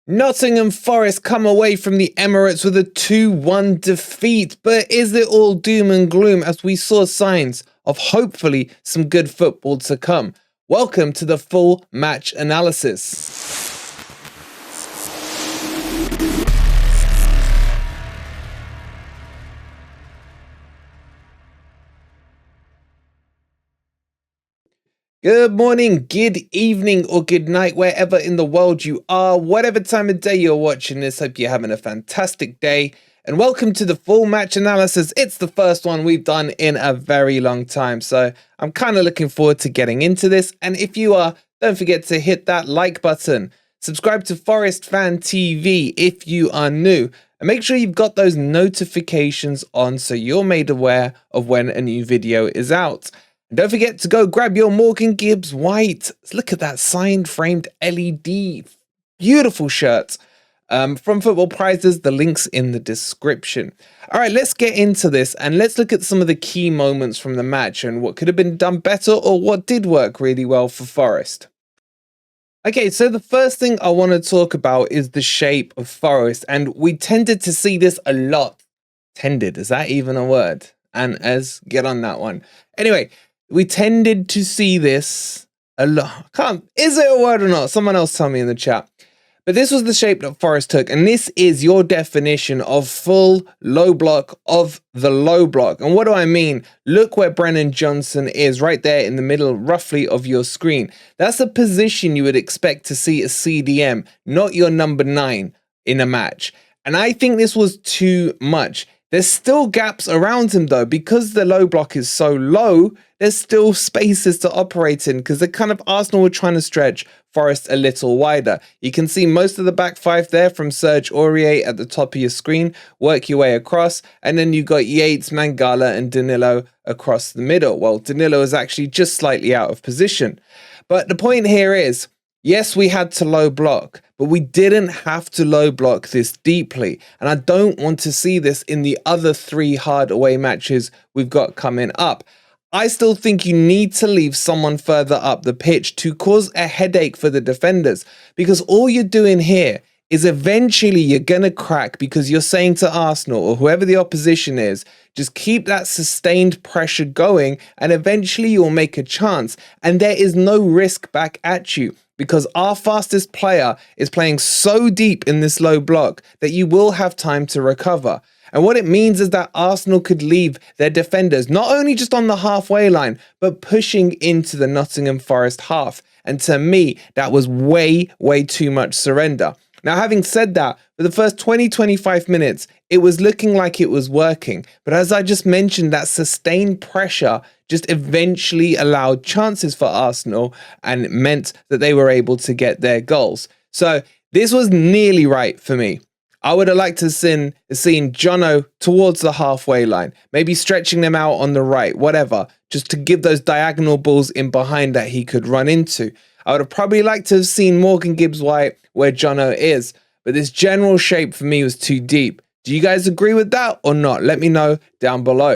Nottingham Forest come away from the Emirates with a 2-1 defeat, but is it all doom and gloom as we saw signs of hopefully some good football to come? Welcome to the full match analysis. Good morning, good evening, or good night, wherever in the world you are, whatever time of day you're watching this. Hope you're having a fantastic day. And welcome to the full match analysis. It's the first one we've done in a very long time. So I'm kind of looking forward to getting into this. And if you are, don't forget to hit that like button. Subscribe to Forest Fan TV if you are new. And make sure you've got those notifications on so you're made aware of when a new video is out. Don't forget to go grab your Morgan Gibbs White. Look at that signed framed LED. Beautiful shirt from Football Prizes. The link's in the description. All right, let's get into this and let's look at some of the key moments from the match and what could have been done better or what did work really well for Forest. Okay, so the first thing I want to talk about is the shape of Forest. And we tended to see this a lot. Tended, is that even a word? And get on that one. Anyway, we tended to see this a lot. Is it a word or not? Someone else tell me in the chat. But this was the shape that Forest took. And this is your definition of full low block of the low block. And what do I mean? Look where Brennan Johnson is right there in the middle, roughly, of your screen. That's a position you would expect to see a CDM, not your number 9 in a match. And I think this was too much. There's still gaps around him though, because the low block is so low, there's still spaces to operate in because Arsenal were trying to stretch Forest a little wider. You can see most of the back five there from Serge Aurier at the top of your screen. Work your way across, and then you've got Yates, Mangala and Danilo across the middle. Well, Danilo is actually just slightly out of position. But the point here is, yes, we had to low block, but we didn't have to low block this deeply. And I don't want to see this in the other 3 hard away matches we've got coming up. I still think you need to leave someone further up the pitch to cause a headache for the defenders, because all you're doing here is eventually you're going to crack because you're saying to Arsenal or whoever the opposition is, just keep that sustained pressure going and eventually you'll make a chance. And there is no risk back at you because our fastest player is playing so deep in this low block that you will have time to recover. And what it means is that Arsenal could leave their defenders not only just on the halfway line, but pushing into the Nottingham Forest half. And to me, that was way too much surrender. Now, having said that, for the first 20-25 minutes, it was looking like it was working. But as I just mentioned, that sustained pressure just eventually allowed chances for Arsenal and meant that they were able to get their goals. So this was nearly right for me. I would have liked to have seen Jono towards the halfway line, maybe stretching them out on the right, whatever, just to give those diagonal balls in behind that he could run into. I would have probably liked to have seen Morgan Gibbs White where Jono is, but this general shape for me was too deep. Do you guys agree with that or not? Let me know down below.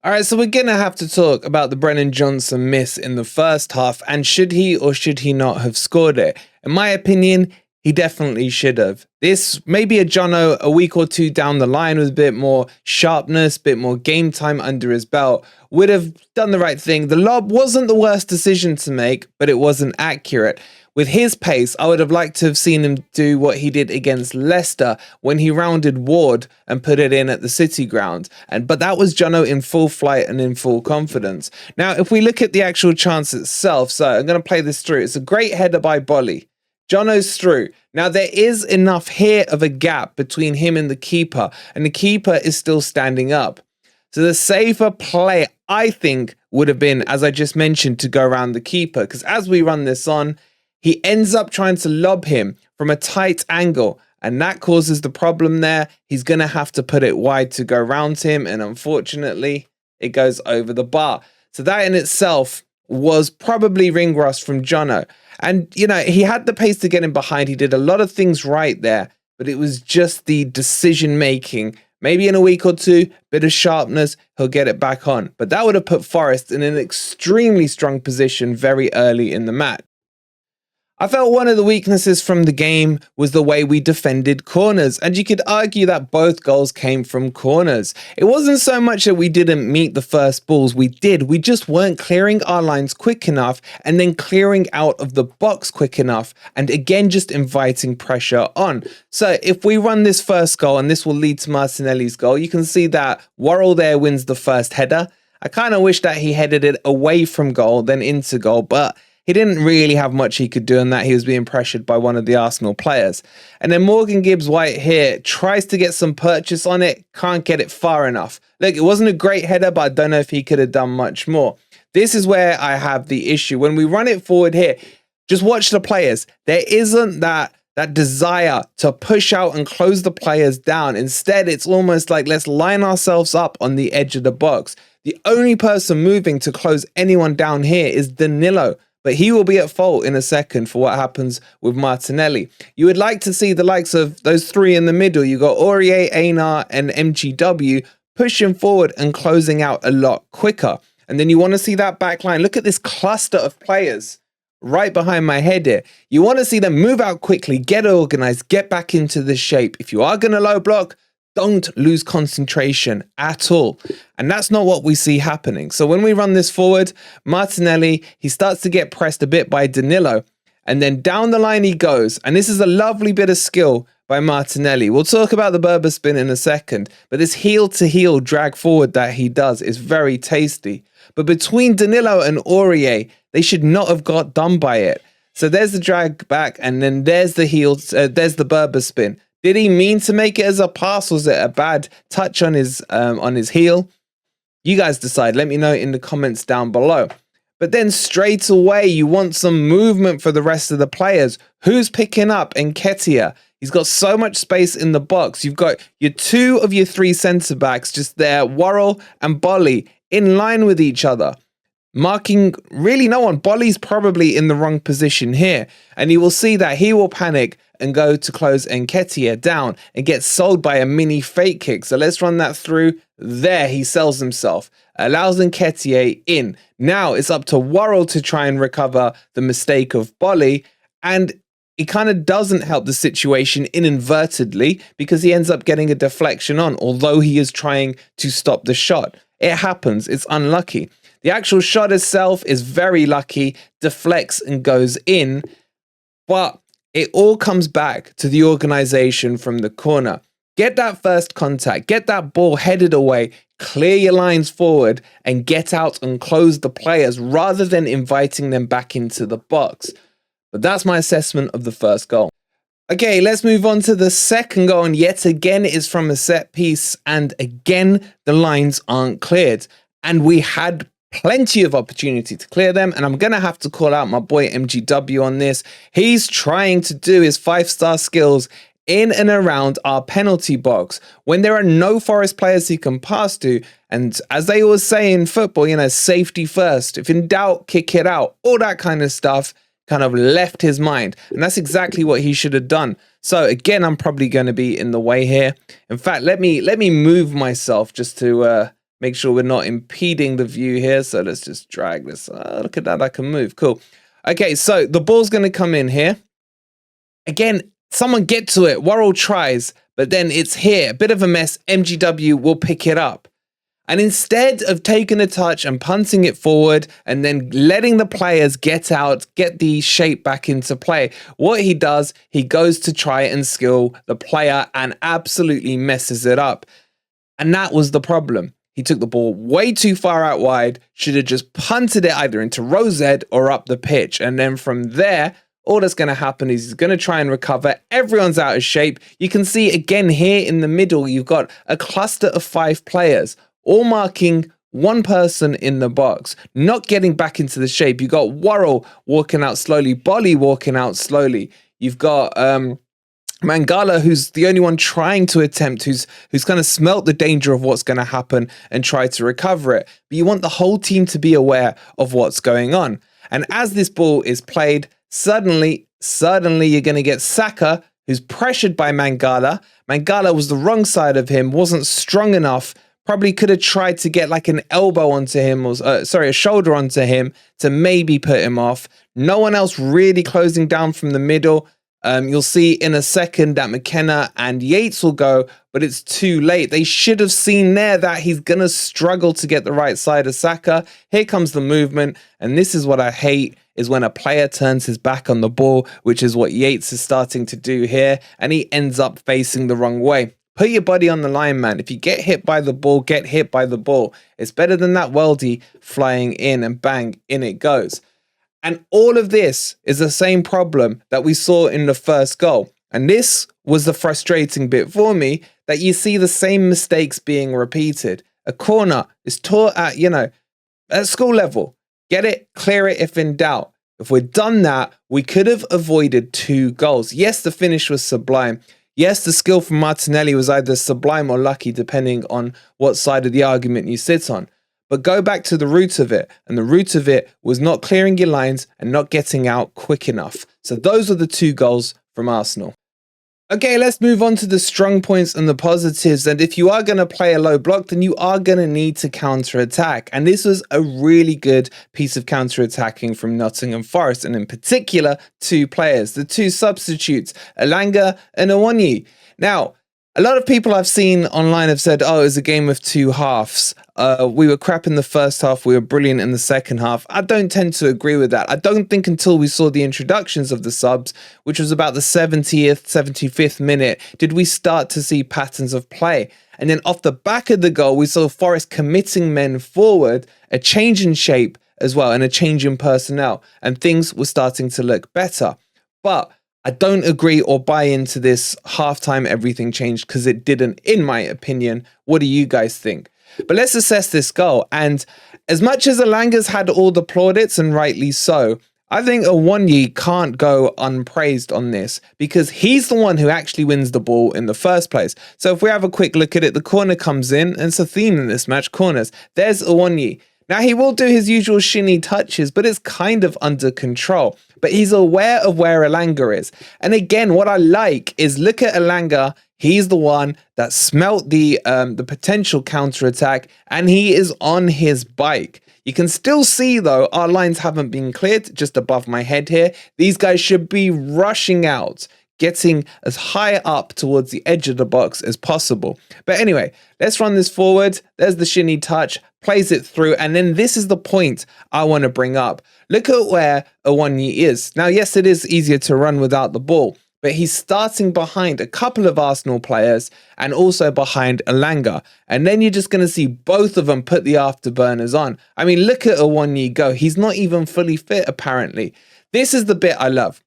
All right, so we're going to have to talk about the Brennan Johnson miss in the first half, and should he or should he not have scored it? In my opinion, he definitely should have. This may be a Jono a week or 2 down the line with a bit more sharpness, a bit more game time under his belt, would have done the right thing. The lob wasn't the worst decision to make, but it wasn't accurate. With his pace, I would have liked to have seen him do what he did against Leicester when he rounded Ward and put it in at the City ground. But that was Jono in full flight and in full confidence. Now, if we look at the actual chance itself, so I'm going to play this through. It's a great header by Bolly. Jono's through. Now, there is enough here of a gap between him and the keeper is still standing up. So the safer play, I think, would have been, as I just mentioned, to go around the keeper. Because as we run this on, he ends up trying to lob him from a tight angle. And that causes the problem there. He's going to have to put it wide to go around him. And unfortunately, it goes over the bar. So that in itself was probably ring rust from Jono. And, you know, he had the pace to get him behind. He did a lot of things right there, but it was just the decision making. Maybe in a week or 2, bit of sharpness, he'll get it back on. But that would have put Forest in an extremely strong position very early in the match. I felt one of the weaknesses from the game was the way we defended corners, and you could argue that both goals came from corners. It wasn't so much that we didn't meet the first balls, we did. We just weren't clearing our lines quick enough and then clearing out of the box quick enough, and again just inviting pressure on. So if we run this first goal, and this will lead to Martinelli's goal, you can see that Worrell there wins the first header. I kind of wish that he headed it away from goal then into goal, but he didn't really have much he could do in that. He was being pressured by one of the Arsenal players. And then Morgan Gibbs-White here tries to get some purchase on it, can't get it far enough. Look, it wasn't a great header, but I don't know if he could have done much more. This is where I have the issue. When we run it forward here, just watch the players. There isn't that desire to push out and close the players down. Instead, it's almost like let's line ourselves up on the edge of the box. The only person moving to close anyone down here is Danilo. But he will be at fault in a second for what happens with Martinelli. You would like to see the likes of those three in the middle. You got Aurier, Aina and MGW pushing forward and closing out a lot quicker. And then you want to see that back line. Look at this cluster of players right behind my head here. You want to see them move out quickly, get organized, get back into the shape. If you are going to low block, don't lose concentration at all. And that's not what we see happening. So when we run this forward, Martinelli, he starts to get pressed a bit by Danilo. And then down the line he goes. And this is a lovely bit of skill by Martinelli. We'll talk about the Berber spin in a second. But this heel-to-heel drag forward that he does is very tasty. But between Danilo and Aurier, they should not have got done by it. So there's the drag back. And then there's the heel. There's the Berber spin. Did he mean to make it as a pass? Was it a bad touch on his heel? You guys decide. Let me know in the comments down below. But then straight away, you want some movement for the rest of the players. Who's picking up Nketiah? He's got so much space in the box. You've got your two of your three centre-backs just there, Worrell and Bolly, in line with each other. Marking really no one. Bolly's probably in the wrong position here. And you will see that he will panic and go to close Nketiah down and get sold by a mini fake kick. So let's run that through. There, he sells himself. Allows Nketiah in. Now it's up to Worrell to try and recover the mistake of Bolly. And it kind of doesn't help the situation inadvertently because he ends up getting a deflection on, although he is trying to stop the shot. It happens. It's unlucky. The actual shot itself is very lucky, deflects and goes in, but it all comes back to the organization from the corner. Get that first contact, get that ball headed away, clear your lines forward and get out and close the players rather than inviting them back into the box. But that's my assessment of the first goal. Okay, let's move on to the second goal, and yet again it is from a set piece, and again the lines aren't cleared. And we had plenty of opportunity to clear them, and I'm going to have to call out my boy MGW on this. He's trying to do his 5-star skills in and around our penalty box when there are no Forest players he can pass to. And as they always say in football, you know, safety first. If in doubt, kick it out. All that kind of stuff kind of left his mind. And that's exactly what he should have done. So again, I'm probably going to be in the way here. In fact, let me move myself just to make sure we're not impeding the view here. So let's just drag this. Look at that, I can move. Cool. Okay, so the ball's going to come in here. Again, someone get to it. Worrell tries, but then it's here. A bit of a mess. MGW will pick it up. And instead of taking a touch and punting it forward and then letting the players get out, get the shape back into play, what he does, he goes to try and skill the player and absolutely messes it up. And that was the problem. He took the ball way too far out wide, should have just punted it either into row Z or up the pitch. And then from there, all that's going to happen is he's going to try and recover. Everyone's out of shape. You can see again here in the middle, you've got a cluster of 5 players, all marking one person in the box, not getting back into the shape. You've got Worrell walking out slowly, Bolly walking out slowly. You've got Mangala, who's the only one trying to attempt, who's kind of smelt the danger of what's going to happen and try to recover it. But you want the whole team to be aware of what's going on. And as this ball is played, suddenly you're going to get Saka, who's pressured by Mangala. Mangala was the wrong side of him, wasn't strong enough, Probably could have tried to get like an elbow onto him, or a shoulder onto him to maybe put him off. No one else really closing down from the middle. You'll see in a second that McKenna and Yates will go, but it's too late. They should have seen there that he's going to struggle to get the right side of Saka. Here comes the movement, and this is what I hate, is when a player turns his back on the ball, which is what Yates is starting to do here, and he ends up facing the wrong way. Put your body on the line, man. If you get hit by the ball, get hit by the ball. It's better than that worldie flying in and bang, in it goes. And all of this is the same problem that we saw in the first goal. And this was the frustrating bit for me, that you see the same mistakes being repeated. A corner is taught at, at school level. Get it, clear it if in doubt. If we'd done that, we could have avoided 2 goals. Yes, the finish was sublime. Yes, the skill from Martinelli was either sublime or lucky, depending on what side of the argument you sit on. But go back to the root of it, and the root of it was not clearing your lines and not getting out quick enough. So those are the 2 goals from Arsenal. Okay, let's move on to the strong points and the positives. And if you are going to play a low block, then you are going to need to counter-attack. And this was a really good piece of counter-attacking from Nottingham Forest, and in particular, 2 players, the 2 substitutes, Elanga and Awoniyi. Now, a lot of people I've seen online have said, oh, it was a game of 2 halves. We were crap in the first half, we were brilliant in the second half. I don't tend to agree with that. I don't think until we saw the introductions of the subs, which was about the 70th, 75th minute, did we start to see patterns of play. And then off the back of the goal, we saw Forest committing men forward, a change in shape as well, and a change in personnel. And things were starting to look better. But I don't agree or buy into this halftime everything changed, because it didn't, in my opinion. What do you guys think? But let's assess this goal. And as much as Elanga's had all the plaudits, and rightly so, I think Awoniyi can't go unpraised on this, because he's the one who actually wins the ball in the first place. So if we have a quick look at it, the corner comes in, and it's a theme in this match, corners. There's Awoniyi. Now, he will do his usual shinny touches, but it's kind of under control. But he's aware of where Elanga is. And again, what I like is, look at Elanga. He's the one that smelt the potential counterattack, and he is on his bike. You can still see, though, our lines haven't been cleared, just above my head here. These guys should be rushing out, getting as high up towards the edge of the box as possible. But anyway, let's run this forward. There's the shinny touch, plays it through, and then this is the point I want to bring up. Look at where Awoniyi is. Now, yes, it is easier to run without the ball, but he's starting behind a couple of Arsenal players and also behind Elanga. And then you're just going to see both of them put the afterburners on. I mean, look at Awoniyi go. He's not even fully fit, apparently. This is the bit I love.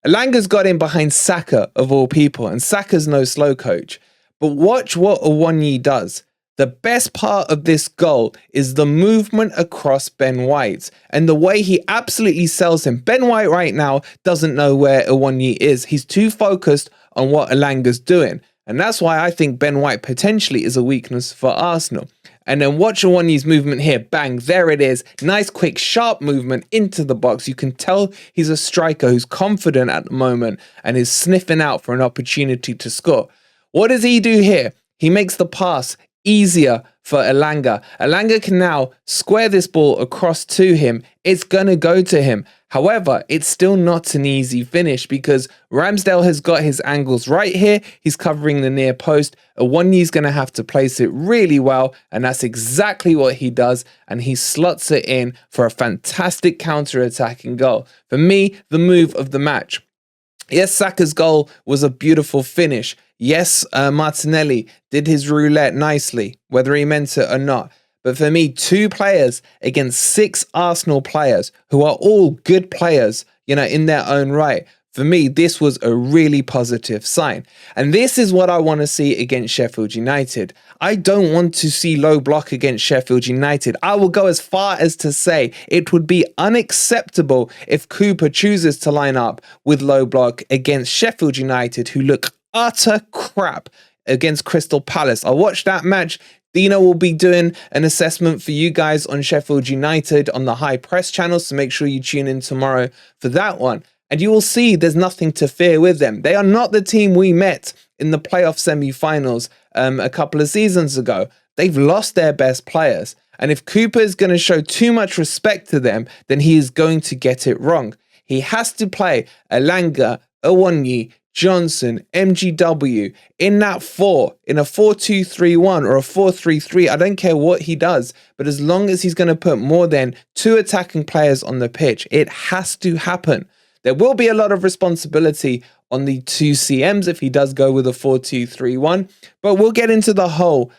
Elanga's got in behind Saka, of all people, and Saka's no slow coach. But watch what Awoniyi does. The best part of this goal is the movement across Ben White and the way he absolutely sells him. Ben White right now doesn't know where Awoniyi is. He's too focused on what Elanga's doing. And that's why I think Ben White potentially is a weakness for Arsenal. And then watch Awoniyi's movement here. Bang, there it is. Nice, quick, sharp movement into the box. You can tell he's a striker who's confident at the moment and is sniffing out for an opportunity to score. What does he do here? He makes the pass easier for Elanga. Elanga can now square this ball across to him. It's going to go to him. However, it's still not an easy finish, because Ramsdale has got his angles right here. He's covering the near post. Awoniyi's going to have to place it really well, and that's exactly what he does, and he slots it in for a fantastic counter-attacking goal. For me, the move of the match. Yes, Saka's goal was a beautiful finish. Yes, Martinelli did his roulette nicely, whether he meant it or not. But for me, 2 players against 6 Arsenal players who are all good players, in their own right. For me, this was a really positive sign. And this is what I want to see against Sheffield United. I don't want to see low block against Sheffield United. I will go as far as to say it would be unacceptable if Cooper chooses to line up with low block against Sheffield United, who look utter crap against Crystal Palace. I watched that match. Dino will be doing an assessment for you guys on Sheffield United on the High Press channel, so make sure you tune in tomorrow for that one. And you will see there's nothing to fear with them. They are not the team we met in the playoff semi-finals a couple of seasons ago. they've lost their best players. And if Cooper is going to show too much respect to them, then he is going to get it wrong. He has to play Elanga, Awoniyi, Johnson, MGW in that 4, in a 4-2-3-1 or a 4-3-3. I don't care what he does, but as long as he's going to put more than 2 attacking players on the pitch, it has to happen. There will be a lot of responsibility on the 2 CMs if he does go with a 4-2-3-1, but we'll get into the whole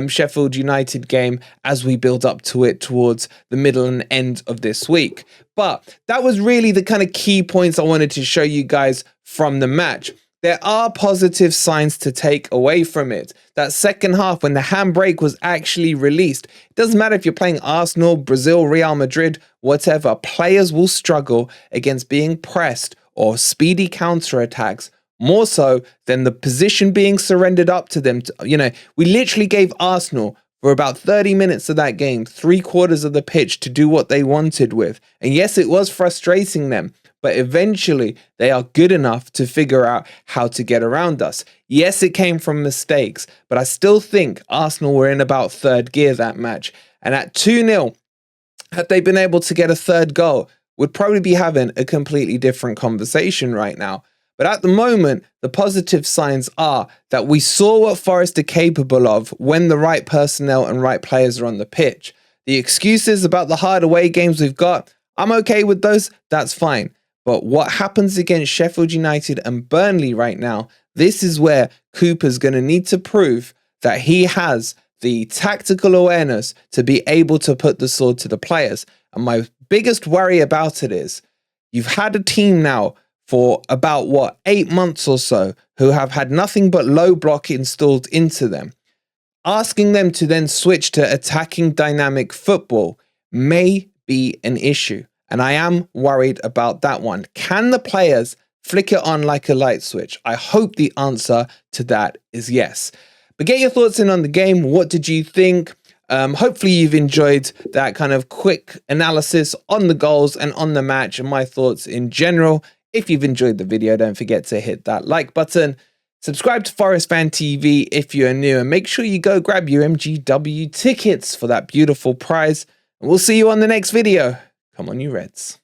Sheffield United game as we build up to it towards the middle and end of this week. But that was really the kind of key points I wanted to show you guys from the match. There are positive signs to take away from it. That second half, when the handbrake was actually released, it doesn't matter if you're playing Arsenal, Brazil, Real Madrid, whatever, players will struggle against being pressed or speedy counterattacks more so than the position being surrendered up to them. We literally gave Arsenal, for about 30 minutes of that game, 3/4 of the pitch to do what they wanted with. And yes, it was frustrating them, but eventually they are good enough to figure out how to get around us. Yes, it came from mistakes, but I still think Arsenal were in about third gear that match. And at 2-0, had they been able to get a third goal, would probably be having a completely different conversation right now. But at the moment, the positive signs are that we saw what Forest are capable of when the right personnel and right players are on the pitch. The excuses about the hard away games we've got, I'm okay with those, that's fine. But what happens against Sheffield United and Burnley right now, this is where Cooper's going to need to prove that he has the tactical awareness to be able to put the sword to the players. And my biggest worry about it is, you've had a team now for about 8 months or so who have had nothing but low block installed into them. Asking them to then switch to attacking dynamic football may be an issue, and I am worried about that one. Can the players flick it on like a light switch? I hope the answer to that is yes. But get your thoughts in on the game. What did you think? Hopefully you've enjoyed that kind of quick analysis on the goals and on the match and my thoughts in general. If you've enjoyed the video, don't forget to hit that like button. Subscribe to Forest Fan TV if you're new, and make sure you go grab your MGW tickets for that beautiful prize. And we'll see you on the next video. Come on, you Reds.